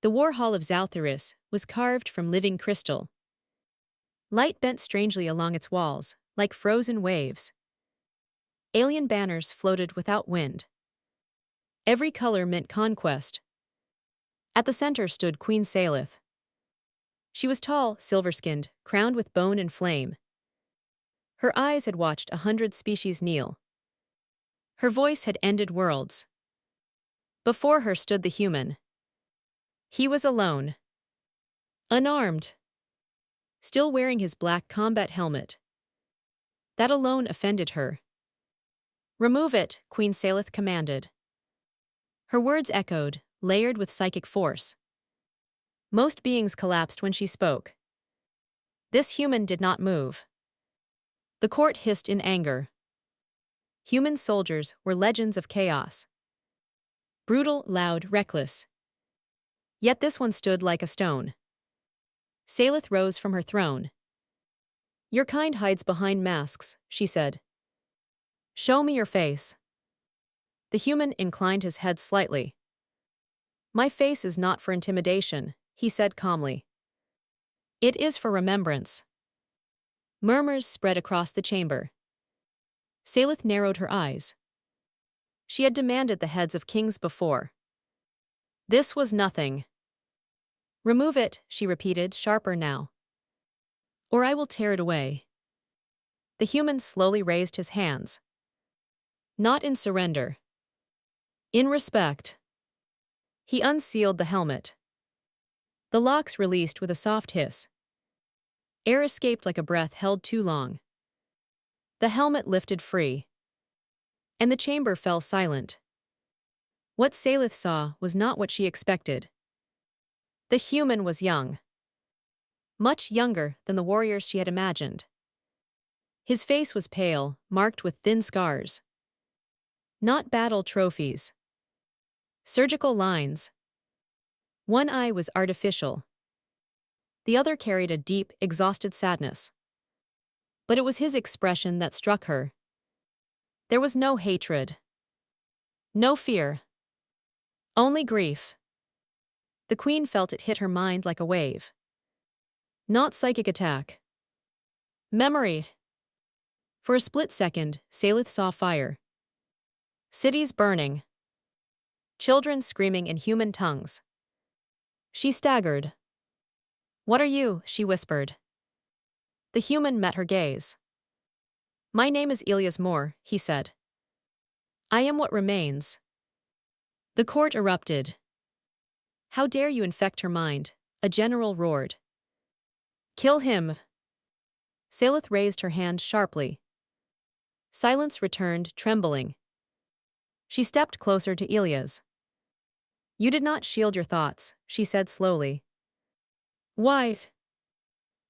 The war hall of Zaltharis was carved from living crystal. Light bent strangely along its walls, like frozen waves. Alien banners floated without wind. Every color meant conquest. At the center stood Queen Salith. She was tall, silver-skinned, crowned with bone and flame. Her eyes had watched 100 species kneel. Her voice had ended worlds. Before her stood the human. He was alone. Unarmed. Still wearing his black combat helmet. That alone offended her. "Remove it," Queen Salith commanded. Her words echoed, layered with psychic force. Most beings collapsed when she spoke. This human did not move. The court hissed in anger. Human soldiers were legends of chaos. Brutal, loud, reckless. Yet this one stood like a stone. Salith rose from her throne. "Your kind hides behind masks," she said. "Show me your face." The human inclined his head slightly. "My face is not for intimidation," he said calmly. "It is for remembrance." Murmurs spread across the chamber. Salith narrowed her eyes. She had demanded the heads of kings before. This was nothing. "Remove it," she repeated, sharper now. "Or I will tear it away." The human slowly raised his hands. Not in surrender. In respect. He unsealed the helmet. The locks released with a soft hiss. Air escaped like a breath held too long. The helmet lifted free. And the chamber fell silent. What Salith saw was not what she expected. The human was young. Much younger than the warriors she had imagined. His face was pale, marked with thin scars. Not battle trophies. Surgical lines. One eye was artificial. The other carried a deep, exhausted sadness. But it was his expression that struck her. There was no hatred. No fear. Only grief. The queen felt it hit her mind like a wave. Not psychic attack. Memory. For a split second, Salith saw fire. Cities burning. Children screaming in human tongues. She staggered. "What are you?" she whispered. The human met her gaze. "My name is Elias Moore," he said. "I am what remains." The court erupted. "How dare you infect her mind?" a general roared. "Kill him." Salith raised her hand sharply. Silence returned, trembling. She stepped closer to Elias. "You did not shield your thoughts," she said slowly. "Why?"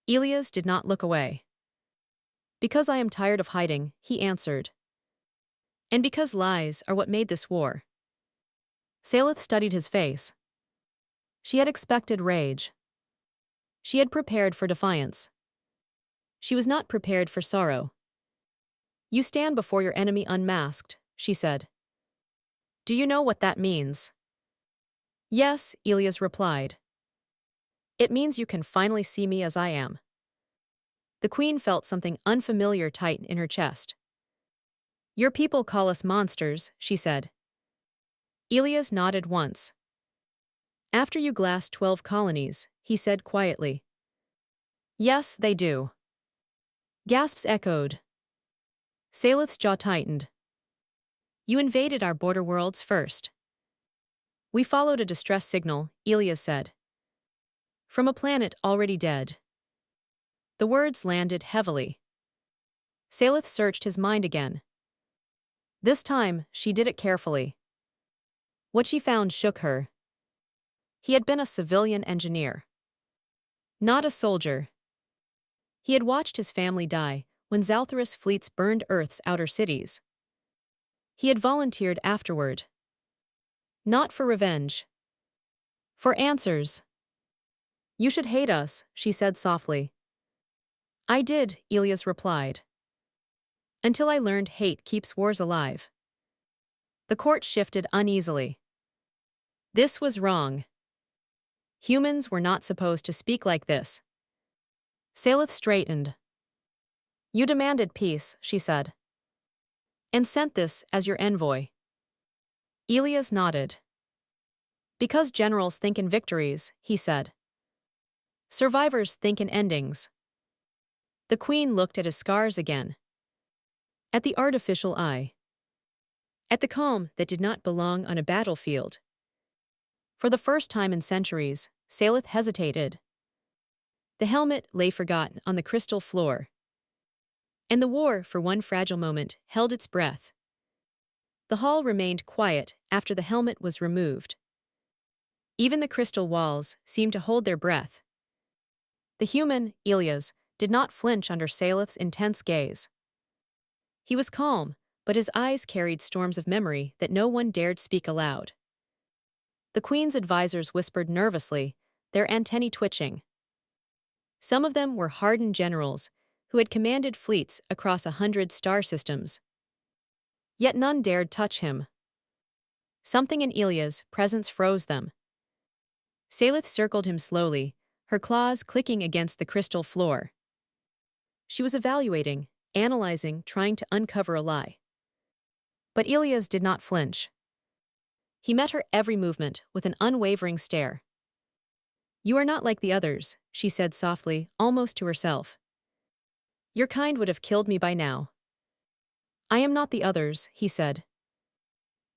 Elias did not look away. "Because I am tired of hiding," he answered. "And because lies are what made this war." Salith studied his face. She had expected rage. She had prepared for defiance. She was not prepared for sorrow. "You stand before your enemy unmasked," she said. "Do you know what that means?" "Yes," Elias replied. "It means you can finally see me as I am." The queen felt something unfamiliar tighten in her chest. "Your people call us monsters," she said. Elias nodded once. "After you glassed 12 colonies," he said quietly. "Yes, they do." Gasps echoed. Salith's jaw tightened. "You invaded our border worlds first." "We followed a distress signal," Elias said. "From a planet already dead." The words landed heavily. Salith searched his mind again. This time, she did it carefully. What she found shook her. He had been a civilian engineer. Not a soldier. He had watched his family die when Zaltharis fleets burned Earth's outer cities. He had volunteered afterward. Not for revenge. For answers. "You should hate us," she said softly. "I did," Elias replied. "Until I learned hate keeps wars alive." The court shifted uneasily. This was wrong. Humans were not supposed to speak like this. Salith straightened. You demanded peace, she said. And sent this as your envoy. Elias nodded. Because generals think in victories, he said. Survivors think in endings. The queen looked at his scars again. At the artificial eye. At the calm that did not belong on a battlefield. For the first time in centuries, Salith hesitated. The helmet lay forgotten on the crystal floor. And the war, for one fragile moment, held its breath. The hall remained quiet after the helmet was removed. Even the crystal walls seemed to hold their breath. The human, Elias, did not flinch under Salith's intense gaze. He was calm, but his eyes carried storms of memory that no one dared speak aloud. The queen's advisors whispered nervously, their antennae twitching. Some of them were hardened generals who had commanded fleets across 100 star systems. Yet none dared touch him. Something in Elias' presence froze them. Salith circled him slowly, her claws clicking against the crystal floor. She was evaluating, analyzing, trying to uncover a lie. But Elias did not flinch. He met her every movement with an unwavering stare. You are not like the others, she said softly, almost to herself. Your kind would have killed me by now. I am not the others, he said.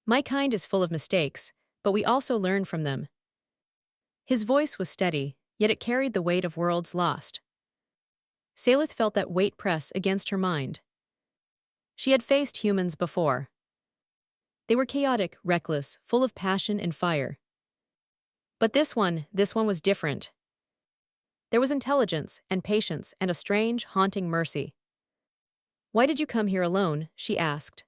My kind is full of mistakes, but we also learn from them. His voice was steady, yet it carried the weight of worlds lost. Salith felt that weight press against her mind. She had faced humans before. They were chaotic, reckless, full of passion and fire. But this one was different. There was intelligence and patience and a strange, haunting mercy. Why did you come here alone? She asked.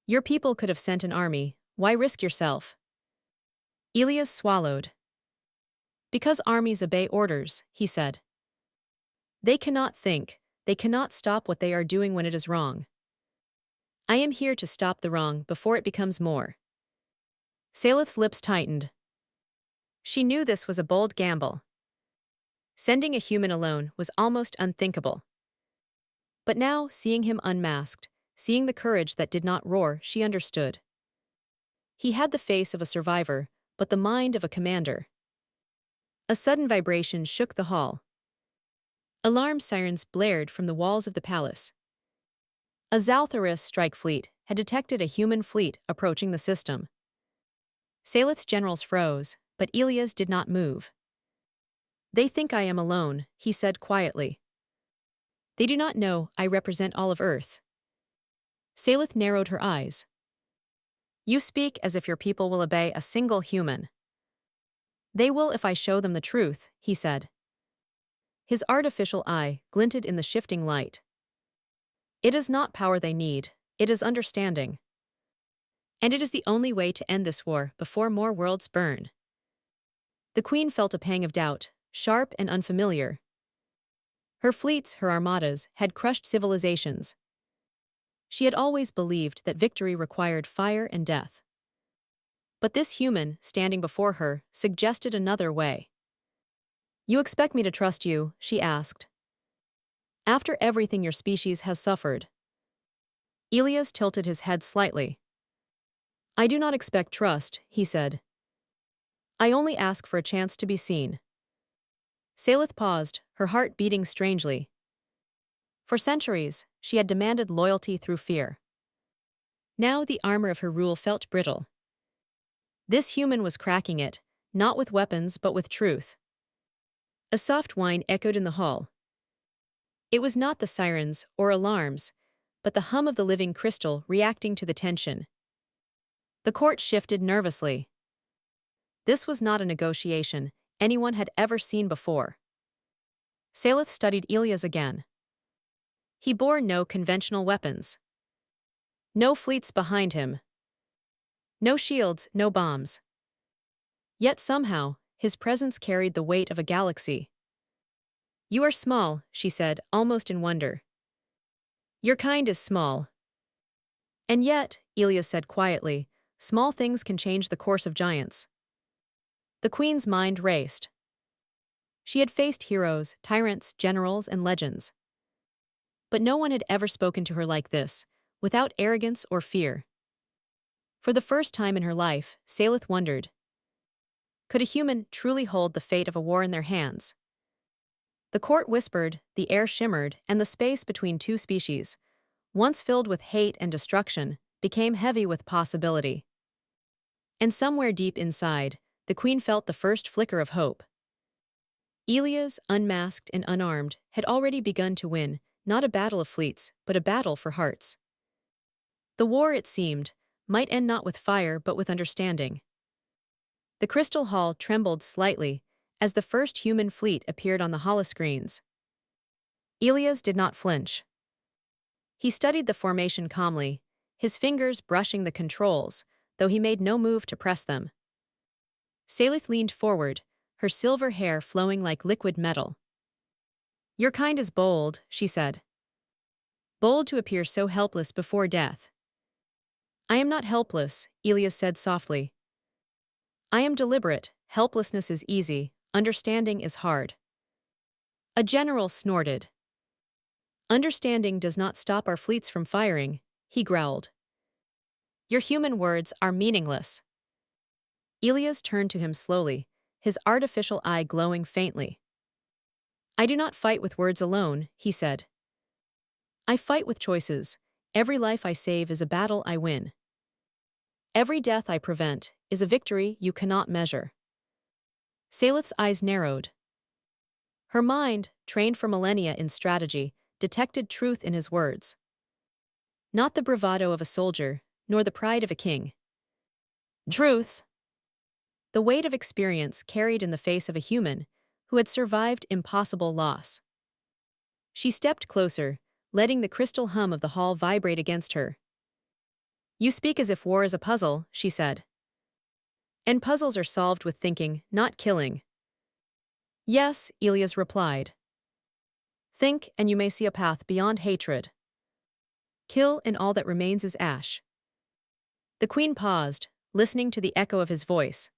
Your people could have sent an army. Why risk yourself? Elias swallowed. Because armies obey orders, he said. They cannot think, they cannot stop what they are doing when it is wrong. I am here to stop the wrong before it becomes more. Salith's lips tightened. She knew this was a bold gamble. Sending a human alone was almost unthinkable. But now, seeing him unmasked, seeing the courage that did not roar, she understood. He had the face of a survivor, but the mind of a commander. A sudden vibration shook the hall. Alarm sirens blared from the walls of the palace. A Zaltharis strike fleet had detected a human fleet approaching the system. Salith's generals froze, but Elias did not move. They think I am alone, he said quietly. They do not know I represent all of Earth. Salith narrowed her eyes. You speak as if your people will obey a single human. They will if I show them the truth, he said. His artificial eye glinted in the shifting light. It is not power they need, it is understanding. And it is the only way to end this war before more worlds burn. The queen felt a pang of doubt, sharp and unfamiliar. Her fleets, her armadas, had crushed civilizations. She had always believed that victory required fire and death. But this human, standing before her, suggested another way. You expect me to trust you, she asked. After everything your species has suffered. Elias tilted his head slightly. I do not expect trust, he said. I only ask for a chance to be seen. Salith paused, her heart beating strangely. For centuries, she had demanded loyalty through fear. Now the armor of her rule felt brittle. This human was cracking it, not with weapons but with truth. A soft whine echoed in the hall. It was not the sirens or alarms, but the hum of the living crystal reacting to the tension. The court shifted nervously. This was not a negotiation anyone had ever seen before. Salith studied Elias again. He bore no conventional weapons. No fleets behind him. No shields, no bombs. Yet somehow, his presence carried the weight of a galaxy. You are small, she said, almost in wonder. Your kind is small. And yet, Elias said quietly, small things can change the course of giants. The queen's mind raced. She had faced heroes, tyrants, generals, and legends. But no one had ever spoken to her like this, without arrogance or fear. For the first time in her life, Salith wondered, could a human truly hold the fate of a war in their hands? The court whispered, the air shimmered, and the space between two species, once filled with hate and destruction, became heavy with possibility. And somewhere deep inside, the queen felt the first flicker of hope. Elias, unmasked and unarmed, had already begun to win, not a battle of fleets, but a battle for hearts. The war, it seemed, might end not with fire but with understanding. The crystal hall trembled slightly as the first human fleet appeared on the holoscreens. Elias did not flinch. He studied the formation calmly, his fingers brushing the controls, though he made no move to press them. Salith leaned forward, her silver hair flowing like liquid metal. "Your kind is bold," she said. "Bold to appear so helpless before death." "I am not helpless," Elias said softly. "I am deliberate. Helplessness is easy, understanding is hard." A general snorted. "Understanding does not stop our fleets from firing," he growled. "Your human words are meaningless." Elias turned to him slowly, his artificial eye glowing faintly. "I do not fight with words alone," he said. "I fight with choices. Every life I save is a battle I win. Every death I prevent is a victory you cannot measure." Salith's eyes narrowed. Her mind, trained for millennia in strategy, detected truth in his words. Not the bravado of a soldier, nor the pride of a king. Truths. The weight of experience carried in the face of a human who had survived impossible loss. She stepped closer, letting the crystal hum of the hall vibrate against her. "You speak as if war is a puzzle," she said. "And puzzles are solved with thinking, not killing." "Yes," Elias replied. "Think, and you may see a path beyond hatred. Kill, and all that remains is ash." The queen paused, listening to the echo of his voice.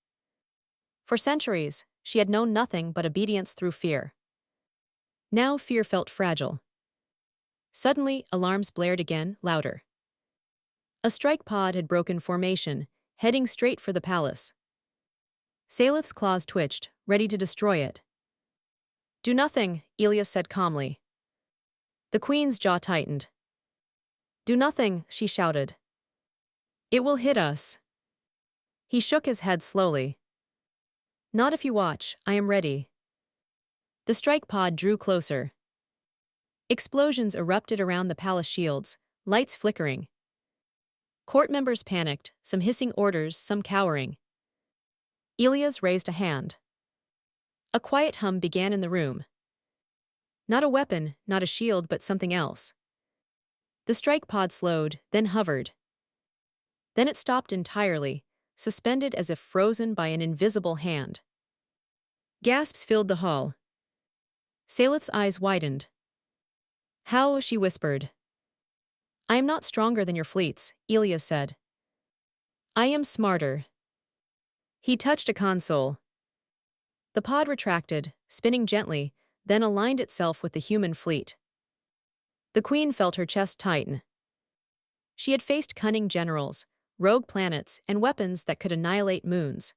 For centuries, she had known nothing but obedience through fear. Now fear felt fragile. Suddenly, alarms blared again, louder. A strike pod had broken formation, heading straight for the palace. Salith's claws twitched, ready to destroy it. "Do nothing," Elias said calmly. The queen's jaw tightened. "Do nothing," she shouted. "It will hit us." He shook his head slowly. "Not if you watch, I am ready." The strike pod drew closer. Explosions erupted around the palace shields, lights flickering. Court members panicked, some hissing orders, some cowering. Elias raised a hand. A quiet hum began in the room. Not a weapon, not a shield, but something else. The strike pod slowed, then hovered. Then it stopped entirely, suspended as if frozen by an invisible hand. Gasps filled the hall. Salith's eyes widened. "How?" she whispered. "I am not stronger than your fleets," Elias said. "I am smarter." He touched a console. The pod retracted, spinning gently, then aligned itself with the human fleet. The queen felt her chest tighten. She had faced cunning generals, rogue planets, and weapons that could annihilate moons.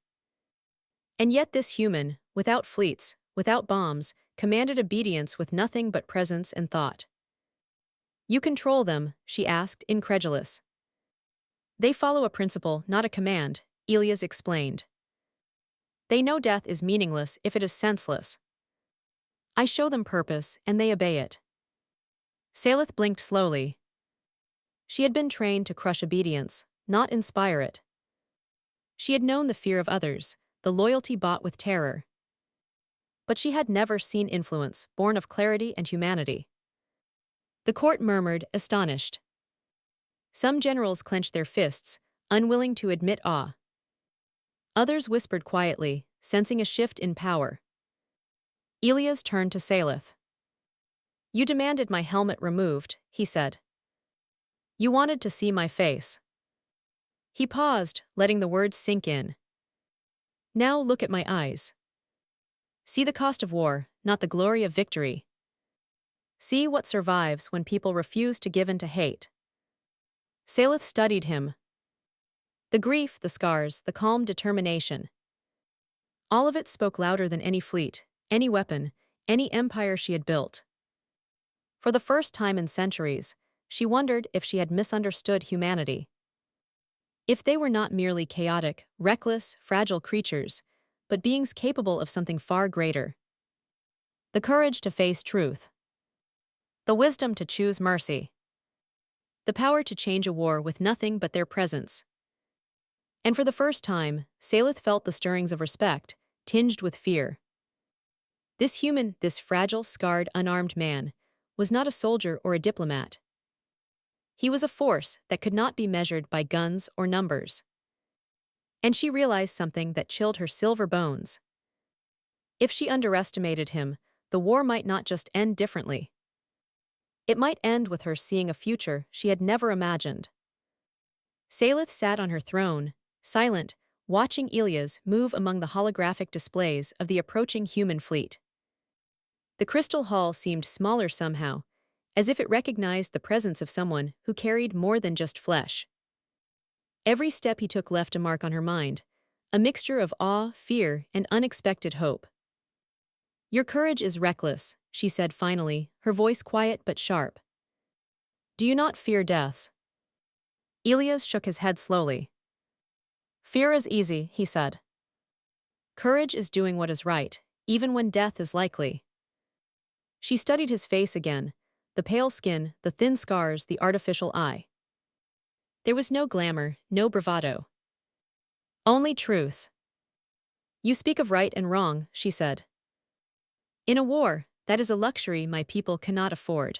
And yet this human, without fleets, without bombs, commanded obedience with nothing but presence and thought. "You control them?" she asked, incredulous. "They follow a principle, not a command," Elias explained. "They know death is meaningless if it is senseless. I show them purpose, and they obey it." Salith blinked slowly. She had been trained to crush obedience, not inspire it. She had known the fear of others, the loyalty bought with terror. But she had never seen influence born of clarity and humanity. The court murmured, astonished. Some generals clenched their fists, unwilling to admit awe. Others whispered quietly, sensing a shift in power. Elias turned to Salith. "You demanded my helmet removed," he said. "You wanted to see my face." He paused, letting the words sink in. Now look at my eyes. See the cost of war, not the glory of victory. See what survives when people refuse to give in to hate. Salith studied him. The grief, the scars, the calm determination. All of it spoke louder than any fleet, any weapon, any empire she had built. For the first time in centuries, she wondered if she had misunderstood humanity. If they were not merely chaotic, reckless, fragile creatures, but beings capable of something far greater. The courage to face truth. The wisdom to choose mercy. The power to change a war with nothing but their presence. And for the first time, Salith felt the stirrings of respect, tinged with fear. This human, this fragile, scarred, unarmed man, was not a soldier or a diplomat. He was a force that could not be measured by guns or numbers. And she realized something that chilled her silver bones. If she underestimated him, the war might not just end differently. It might end with her seeing a future she had never imagined. Salith sat on her throne, silent, watching Ilias move among the holographic displays of the approaching human fleet. The crystal hall seemed smaller somehow, as if it recognized the presence of someone who carried more than just flesh. Every step he took left a mark on her mind, a mixture of awe, fear, and unexpected hope. Your courage is reckless, she said finally, her voice quiet but sharp. Do you not fear deaths? Ilias shook his head slowly. Fear is easy, he said. Courage is doing what is right, even when death is likely. She studied his face again, the pale skin, the thin scars, the artificial eye. There was no glamour, no bravado. Only truth. You speak of right and wrong, she said. In a war, that is a luxury my people cannot afford.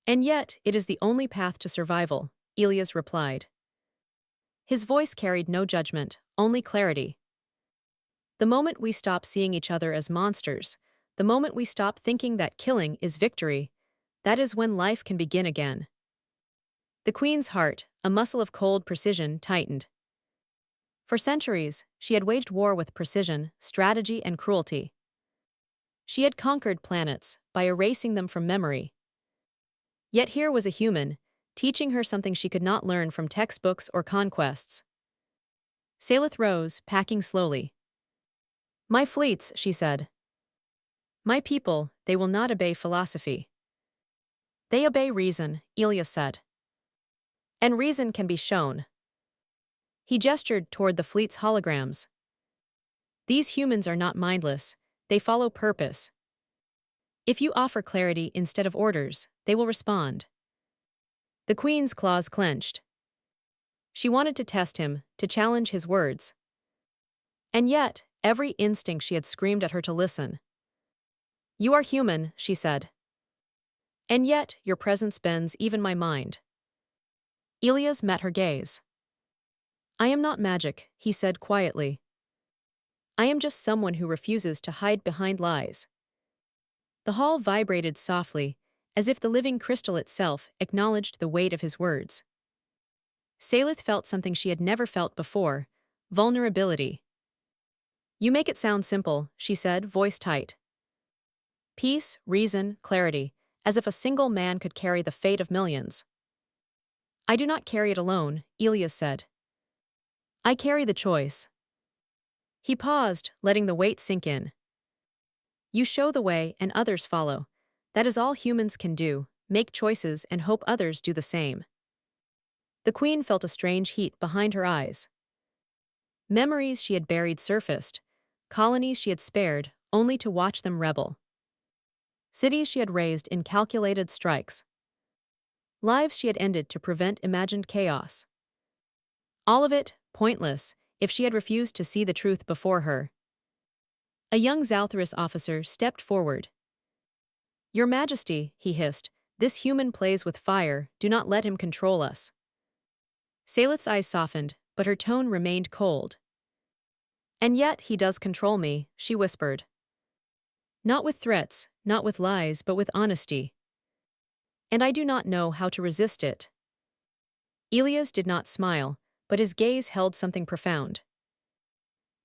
And yet, it is the only path to survival, Ilias replied. His voice carried no judgment, only clarity. The moment we stop seeing each other as monsters, the moment we stop thinking that killing is victory, that is when life can begin again. The queen's heart, a muscle of cold precision, tightened. For centuries, she had waged war with precision, strategy, and cruelty. She had conquered planets by erasing them from memory. Yet here was a human, teaching her something she could not learn from textbooks or conquests. Salith rose, packing slowly. My fleets, she said. My people, they will not obey philosophy. They obey reason, Ilias said. And reason can be shown. He gestured toward the fleet's holograms. These humans are not mindless, they follow purpose. If you offer clarity instead of orders, they will respond. The queen's claws clenched. She wanted to test him, to challenge his words. And yet, every instinct she had screamed at her to listen. You are human, she said. And yet, your presence bends even my mind. Ilias met her gaze. I am not magic, he said quietly. I am just someone who refuses to hide behind lies. The hall vibrated softly, as if the living crystal itself acknowledged the weight of his words. Salith felt something she had never felt before, vulnerability. You make it sound simple, she said, voice tight. Peace, reason, clarity, as if a single man could carry the fate of millions. I do not carry it alone, Ilias said. I carry the choice. He paused, letting the weight sink in. You show the way and others follow. That is all humans can do, make choices and hope others do the same. The queen felt a strange heat behind her eyes. Memories she had buried surfaced, colonies she had spared, only to watch them rebel. Cities she had raised in calculated strikes. Lives she had ended to prevent imagined chaos. All of it, pointless, if she had refused to see the truth before her. A young Zaltharis officer stepped forward. Your Majesty, he hissed, this human plays with fire, do not let him control us. Salith's eyes softened, but her tone remained cold. And yet he does control me, she whispered. Not with threats, not with lies, but with honesty. And I do not know how to resist it. Ilias did not smile, but his gaze held something profound.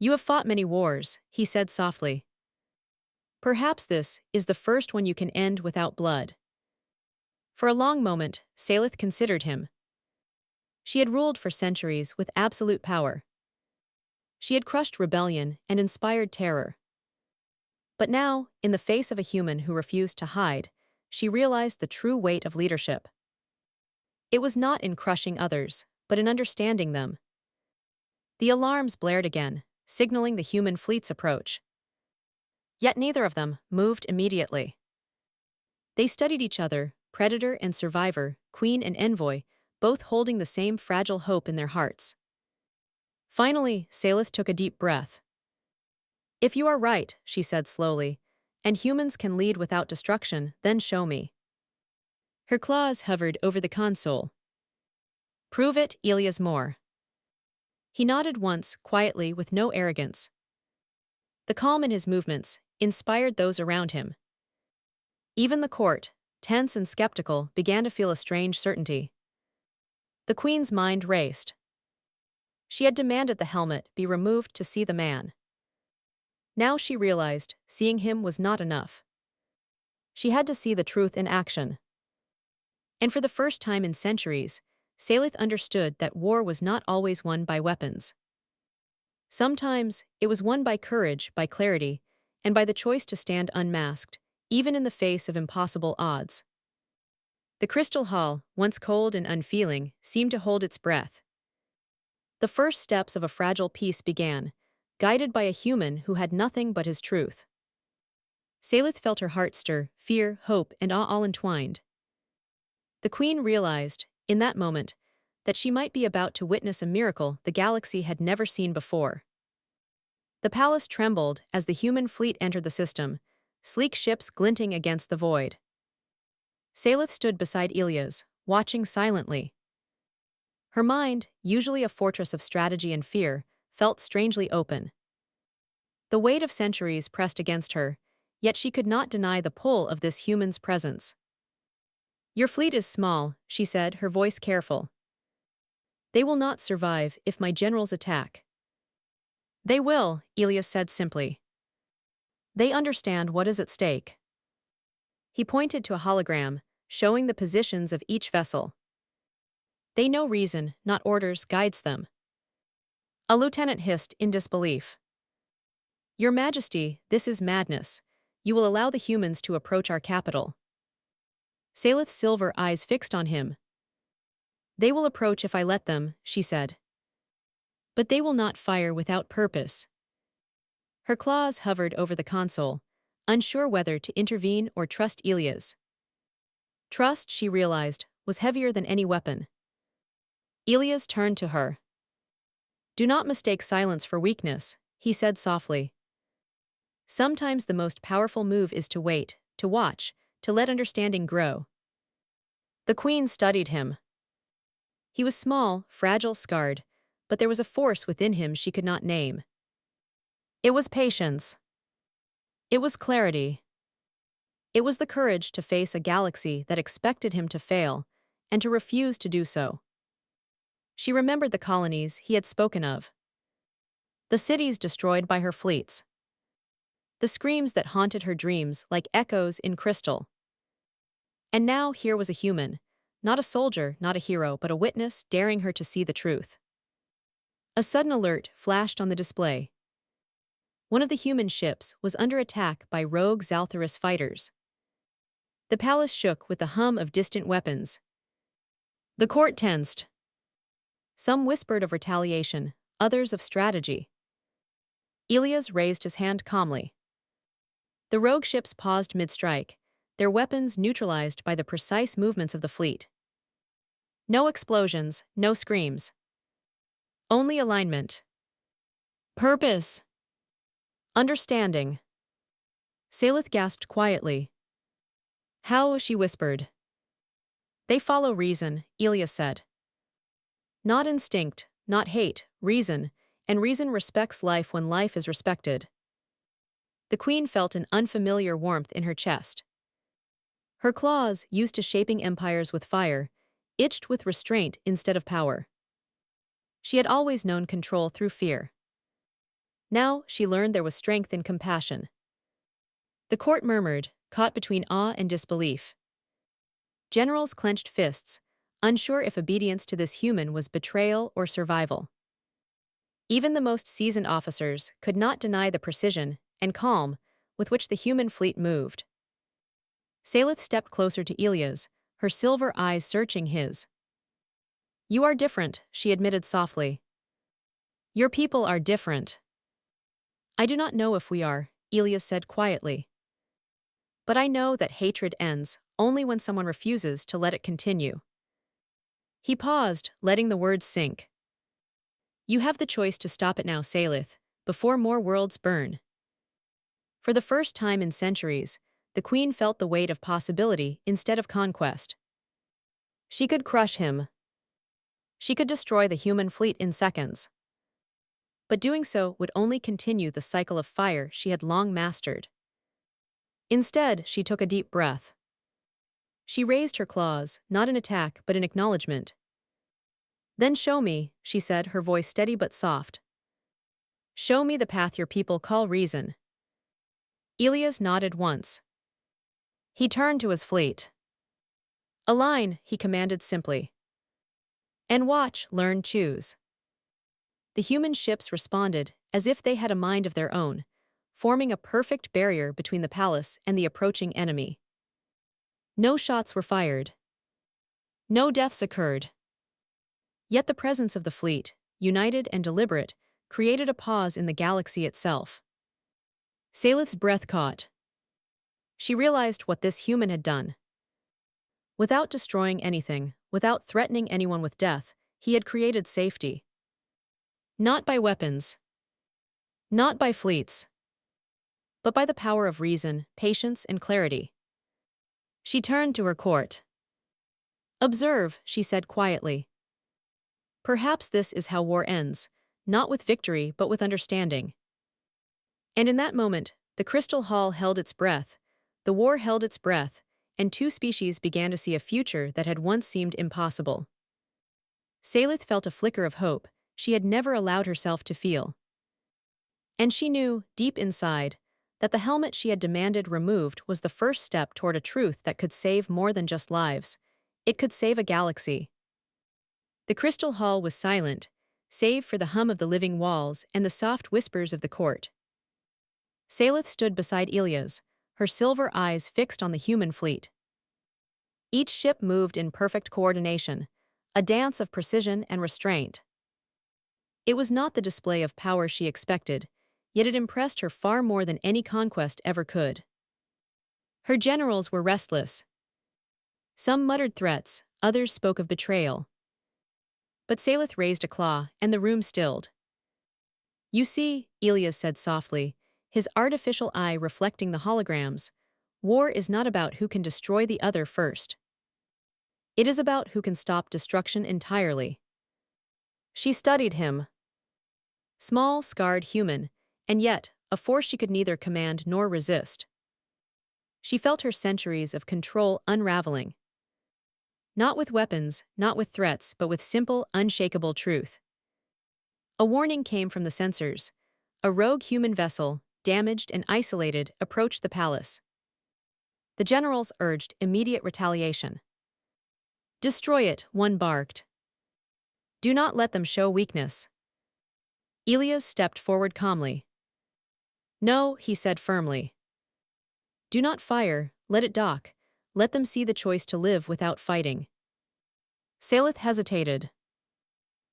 You have fought many wars, he said softly. Perhaps this is the first one you can end without blood. For a long moment, Salith considered him. She had ruled for centuries with absolute power. She had crushed rebellion and inspired terror. But now, in the face of a human who refused to hide, she realized the true weight of leadership. It was not in crushing others, but in understanding them. The alarms blared again, signaling the human fleet's approach. Yet neither of them moved immediately. They studied each other, predator and survivor, queen and envoy, both holding the same fragile hope in their hearts. Finally, Salith took a deep breath. If you are right, she said slowly, and humans can lead without destruction, then show me. Her claws hovered over the console. Prove it, Elias Moore. He nodded once, quietly, with no arrogance. The calm in his movements inspired those around him. Even the court, tense and skeptical, began to feel a strange certainty. The queen's mind raced. She had demanded the helmet be removed to see the man. Now she realized seeing him was not enough. She had to see the truth in action. And for the first time in centuries, Salith understood that war was not always won by weapons. Sometimes, it was won by courage, by clarity, and by the choice to stand unmasked, even in the face of impossible odds. The crystal hall, once cold and unfeeling, seemed to hold its breath. The first steps of a fragile peace began, guided by a human who had nothing but his truth. Salith felt her heart stir, fear, hope, and awe all entwined. The queen realized, in that moment, that she might be about to witness a miracle the galaxy had never seen before. The palace trembled as the human fleet entered the system, sleek ships glinting against the void. Salith stood beside Elias, watching silently. Her mind, usually a fortress of strategy and fear, felt strangely open. The weight of centuries pressed against her, yet she could not deny the pull of this human's presence. Your fleet is small, she said, her voice careful. They will not survive if my generals attack. They will, Elias said simply. They understand what is at stake. He pointed to a hologram, showing the positions of each vessel. They know reason, not orders, guides them. A lieutenant hissed in disbelief. Your Majesty, this is madness. You will allow the humans to approach our capital. Salith's silver eyes fixed on him. They will approach if I let them, she said. But they will not fire without purpose. Her claws hovered over the console, unsure whether to intervene or trust Elias. Trust, she realized, was heavier than any weapon. Elias turned to her. Do not mistake silence for weakness, he said softly. Sometimes the most powerful move is to wait, to watch, to let understanding grow. The queen studied him. He was small, fragile, scarred, but there was a force within him she could not name. It was patience. It was clarity. It was the courage to face a galaxy that expected him to fail, and to refuse to do so. She remembered the colonies he had spoken of. The cities destroyed by her fleets. The screams that haunted her dreams like echoes in crystal. And now here was a human, not a soldier, not a hero, but a witness daring her to see the truth. A sudden alert flashed on the display. One of the human ships was under attack by rogue Zaltharis fighters. The palace shook with the hum of distant weapons. The court tensed. Some whispered of retaliation, others of strategy. Elias raised his hand calmly. The rogue ships paused mid-strike, their weapons neutralized by the precise movements of the fleet. No explosions, no screams. Only alignment. Purpose. Understanding. Salith gasped quietly. How? She whispered. They follow reason, Elias said. Not instinct, not hate, reason, and reason respects life when life is respected. The queen felt an unfamiliar warmth in her chest. Her claws, used to shaping empires with fire, itched with restraint instead of power. She had always known control through fear. Now she learned there was strength in compassion. The court murmured, caught between awe and disbelief. Generals clenched fists, unsure if obedience to this human was betrayal or survival. Even the most seasoned officers could not deny the precision and calm with which the human fleet moved. Salith stepped closer to Elias, her silver eyes searching his. "You are different," she admitted softly. "Your people are different." "I do not know if we are," Elias said quietly. "But I know that hatred ends only when someone refuses to let it continue." He paused, letting the words sink. "You have the choice to stop it now, Salith, before more worlds burn." For the first time in centuries, the queen felt the weight of possibility instead of conquest. She could crush him. She could destroy the human fleet in seconds. But doing so would only continue the cycle of fire she had long mastered. Instead, she took a deep breath. She raised her claws, not in attack but in acknowledgement. "Then show me," she said, her voice steady but soft. "Show me the path your people call reason." Elias nodded once. He turned to his fleet. "Align," he commanded simply. "And watch, learn, choose." The human ships responded as if they had a mind of their own, forming a perfect barrier between the palace and the approaching enemy. No shots were fired. No deaths occurred. Yet the presence of the fleet, united and deliberate, created a pause in the galaxy itself. Salith's breath caught. She realized what this human had done. Without destroying anything, without threatening anyone with death, he had created safety. Not by weapons. Not by fleets. But by the power of reason, patience, and clarity. She turned to her court. "Observe," she said quietly. "Perhaps this is how war ends, not with victory but with understanding." And in that moment, the crystal hall held its breath, the war held its breath, and two species began to see a future that had once seemed impossible. Salith felt a flicker of hope she had never allowed herself to feel. And she knew, deep inside, that the helmet she had demanded removed was the first step toward a truth that could save more than just lives. It could save a galaxy. The crystal hall was silent, save for the hum of the living walls and the soft whispers of the court. Salith stood beside Elias, her silver eyes fixed on the human fleet. Each ship moved in perfect coordination, a dance of precision and restraint. It was not the display of power she expected, yet it impressed her far more than any conquest ever could. Her generals were restless. Some muttered threats, others spoke of betrayal. But Salith raised a claw, and the room stilled. "You see," Elias said softly, his artificial eye reflecting the holograms, "war is not about who can destroy the other first. It is about who can stop destruction entirely." She studied him. Small, scarred human, and yet a force she could neither command nor resist. She felt her centuries of control unraveling. Not with weapons, not with threats, but with simple, unshakable truth. A warning came from the sensors. A rogue human vessel, damaged and isolated, approached the palace. The generals urged immediate retaliation. "Destroy it," one barked. "Do not let them show weakness." Elias stepped forward calmly. "No," he said firmly. "Do not fire, let it dock. Let them see the choice to live without fighting." Salith hesitated.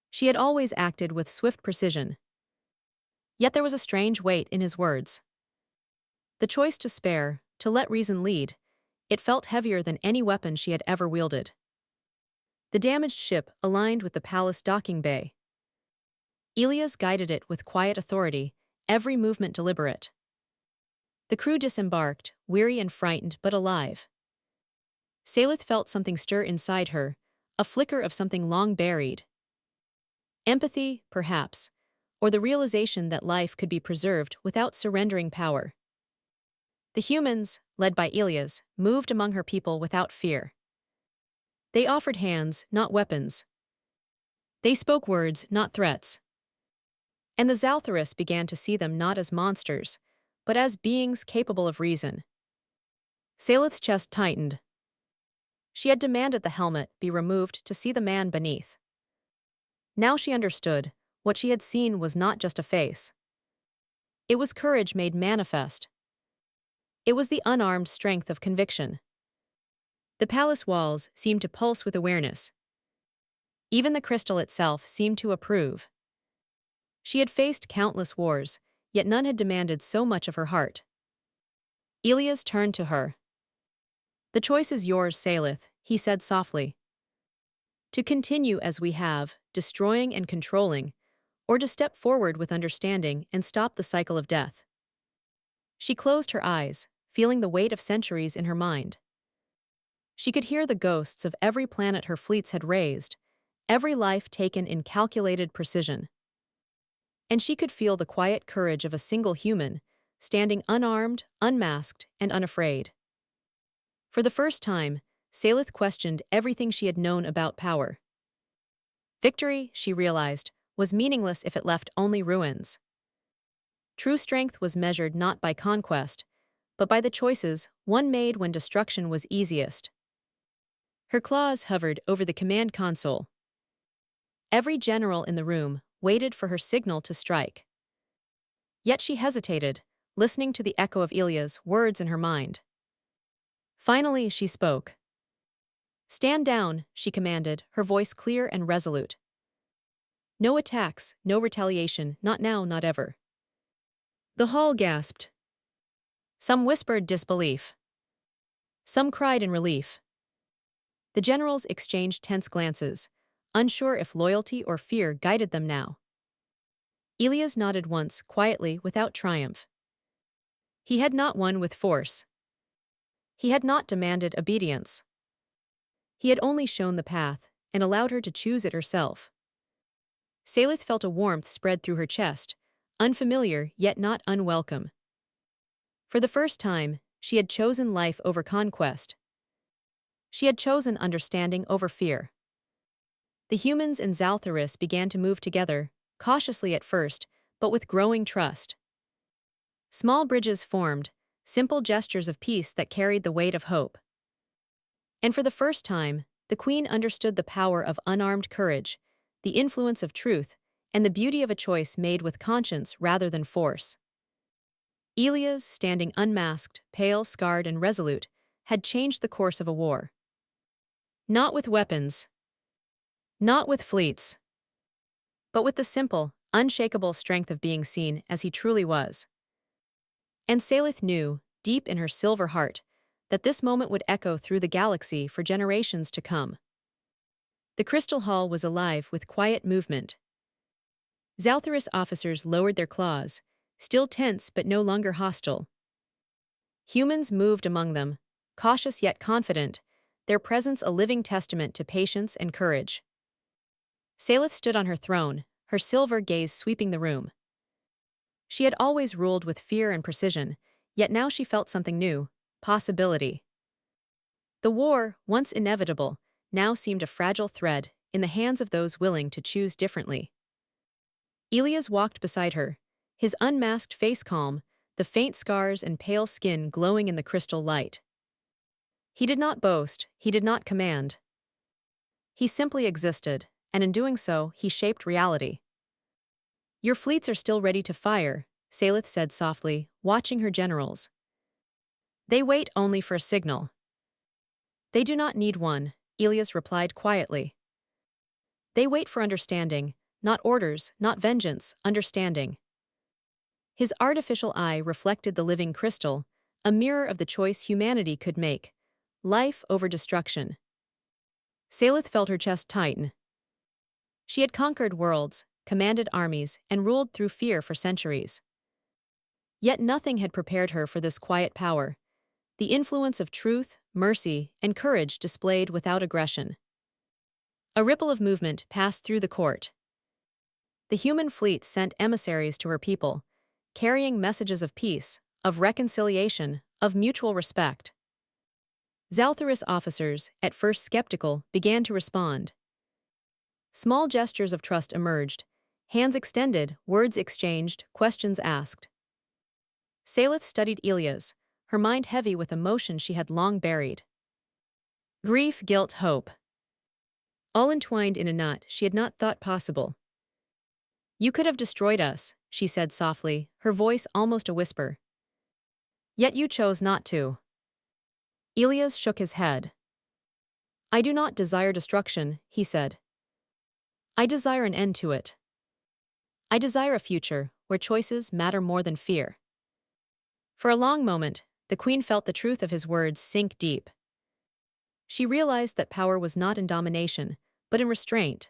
She had always acted with swift precision. Yet there was a strange weight in his words. The choice to spare, to let reason lead, it felt heavier than any weapon she had ever wielded. The damaged ship aligned with the palace docking bay. Elias guided it with quiet authority, every movement deliberate. The crew disembarked, weary and frightened but alive. Salith felt something stir inside her, a flicker of something long buried. Empathy, perhaps, or the realization that life could be preserved without surrendering power. The humans, led by Elias, moved among her people without fear. They offered hands, not weapons. They spoke words, not threats. And the Zaltharis began to see them not as monsters, but as beings capable of reason. Salith's chest tightened. She had demanded the helmet be removed to see the man beneath. Now she understood, what she had seen was not just a face. It was courage made manifest. It was the unarmed strength of conviction. The palace walls seemed to pulse with awareness. Even the crystal itself seemed to approve. She had faced countless wars, yet none had demanded so much of her heart. Elias turned to her. "The choice is yours, Salith," he said softly. "To continue as we have, destroying and controlling, or to step forward with understanding and stop the cycle of death." She closed her eyes, feeling the weight of centuries in her mind. She could hear the ghosts of every planet her fleets had raised, every life taken in calculated precision. And she could feel the quiet courage of a single human, standing unarmed, unmasked, and unafraid. For the first time, Salith questioned everything she had known about power. Victory, she realized, was meaningless if it left only ruins. True strength was measured not by conquest, but by the choices one made when destruction was easiest. Her claws hovered over the command console. Every general in the room waited for her signal to strike. Yet she hesitated, listening to the echo of Ilya's words in her mind. Finally, she spoke. "Stand down," she commanded, her voice clear and resolute. "No attacks, no retaliation, not now, not ever." The hall gasped. Some whispered disbelief. Some cried in relief. The generals exchanged tense glances, unsure if loyalty or fear guided them now. Elias nodded once, quietly, without triumph. He had not won with force. He had not demanded obedience. He had only shown the path, and allowed her to choose it herself. Salith felt a warmth spread through her chest, unfamiliar yet not unwelcome. For the first time, she had chosen life over conquest. She had chosen understanding over fear. The humans in Zaltharis began to move together, cautiously at first, but with growing trust. Small bridges formed, simple gestures of peace that carried the weight of hope. And for the first time, the Queen understood the power of unarmed courage, the influence of truth, and the beauty of a choice made with conscience rather than force. Elias, standing unmasked, pale, scarred, and resolute, had changed the course of a war. Not with weapons. Not with fleets. But with the simple, unshakable strength of being seen as he truly was. And Salith knew, deep in her silver heart, that this moment would echo through the galaxy for generations to come. The Crystal Hall was alive with quiet movement. Zaltharis officers lowered their claws, still tense but no longer hostile. Humans moved among them, cautious yet confident, their presence a living testament to patience and courage. Salith stood on her throne, her silver gaze sweeping the room. She had always ruled with fear and precision, yet now she felt something new, possibility. The war, once inevitable, now seemed a fragile thread in the hands of those willing to choose differently. Elias walked beside her, his unmasked face calm, the faint scars and pale skin glowing in the crystal light. He did not boast, he did not command. He simply existed, and in doing so, he shaped reality. "Your fleets are still ready to fire," Salith said softly, watching her generals. "They wait only for a signal." "They do not need one," Elias replied quietly. "They wait for understanding, not orders, not vengeance, understanding." His artificial eye reflected the living crystal, a mirror of the choice humanity could make, life over destruction. Salith felt her chest tighten. She had conquered worlds, commanded armies, and ruled through fear for centuries. Yet nothing had prepared her for this quiet power, the influence of truth, mercy, and courage displayed without aggression. A ripple of movement passed through the court. The human fleet sent emissaries to her people, carrying messages of peace, of reconciliation, of mutual respect. Zaltharis officers, at first skeptical, began to respond. Small gestures of trust emerged, Hands extended, words exchanged, questions asked. Salith studied Elias, her mind heavy with emotion she had long buried. Grief, guilt, hope. All entwined in a knot she had not thought possible. You could have destroyed us, she said softly, her voice almost a whisper. Yet you chose not to. Elias shook his head. I do not desire destruction, he said. I desire an end to it. I desire a future where choices matter more than fear. For a long moment, the queen felt the truth of his words sink deep. She realized that power was not in domination, but in restraint.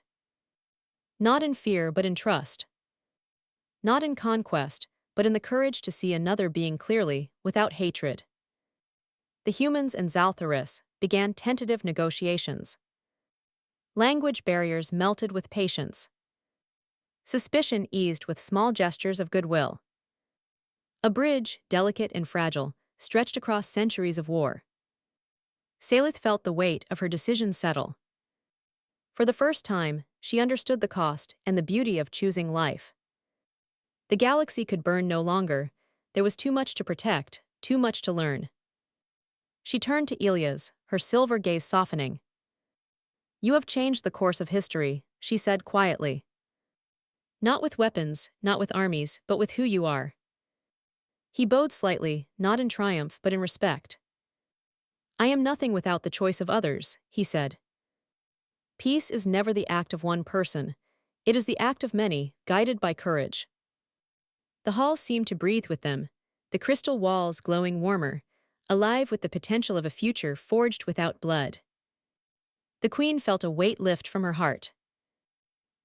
Not in fear, but in trust. Not in conquest, but in the courage to see another being clearly, without hatred. The humans and Zaltharis began tentative negotiations. Language barriers melted with patience. Suspicion eased with small gestures of goodwill. A bridge, delicate and fragile, stretched across centuries of war. Salith felt the weight of her decision settle. For the first time, she understood the cost and the beauty of choosing life. The galaxy could burn no longer. There was too much to protect, too much to learn. She turned to Elias, her silver gaze softening. You have changed the course of history, she said quietly. Not with weapons, not with armies, but with who you are. He bowed slightly, not in triumph but in respect. I am nothing without the choice of others, he said. Peace is never the act of one person. It is the act of many, guided by courage. The hall seemed to breathe with them, the crystal walls glowing warmer, alive with the potential of a future forged without blood. The queen felt a weight lift from her heart.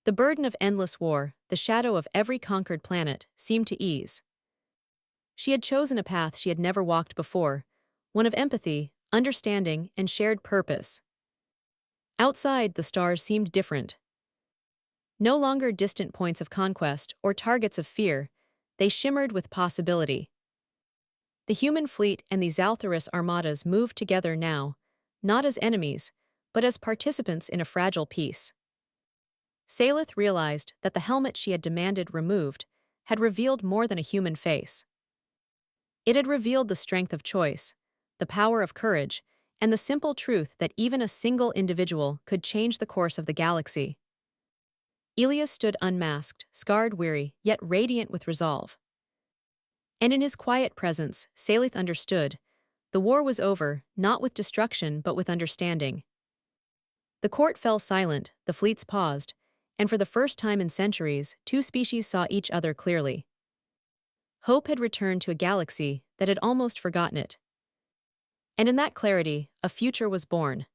The burden of endless war, the shadow of every conquered planet, seemed to ease. She had chosen a path she had never walked before, one of empathy, understanding, and shared purpose. Outside, the stars seemed different. No longer distant points of conquest or targets of fear, they shimmered with possibility. The human fleet and the Zaltharis armadas moved together now, not as enemies, but as participants in a fragile peace. Salith realized that the helmet she had demanded removed had revealed more than a human face. It had revealed the strength of choice, the power of courage, and the simple truth that even a single individual could change the course of the galaxy. Elias stood unmasked, scarred, weary, yet radiant with resolve. And in his quiet presence, Salith understood. The war was over, not with destruction but with understanding. The court fell silent, the fleets paused, and for the first time in centuries, two species saw each other clearly. Hope had returned to a galaxy that had almost forgotten it. And in that clarity, a future was born.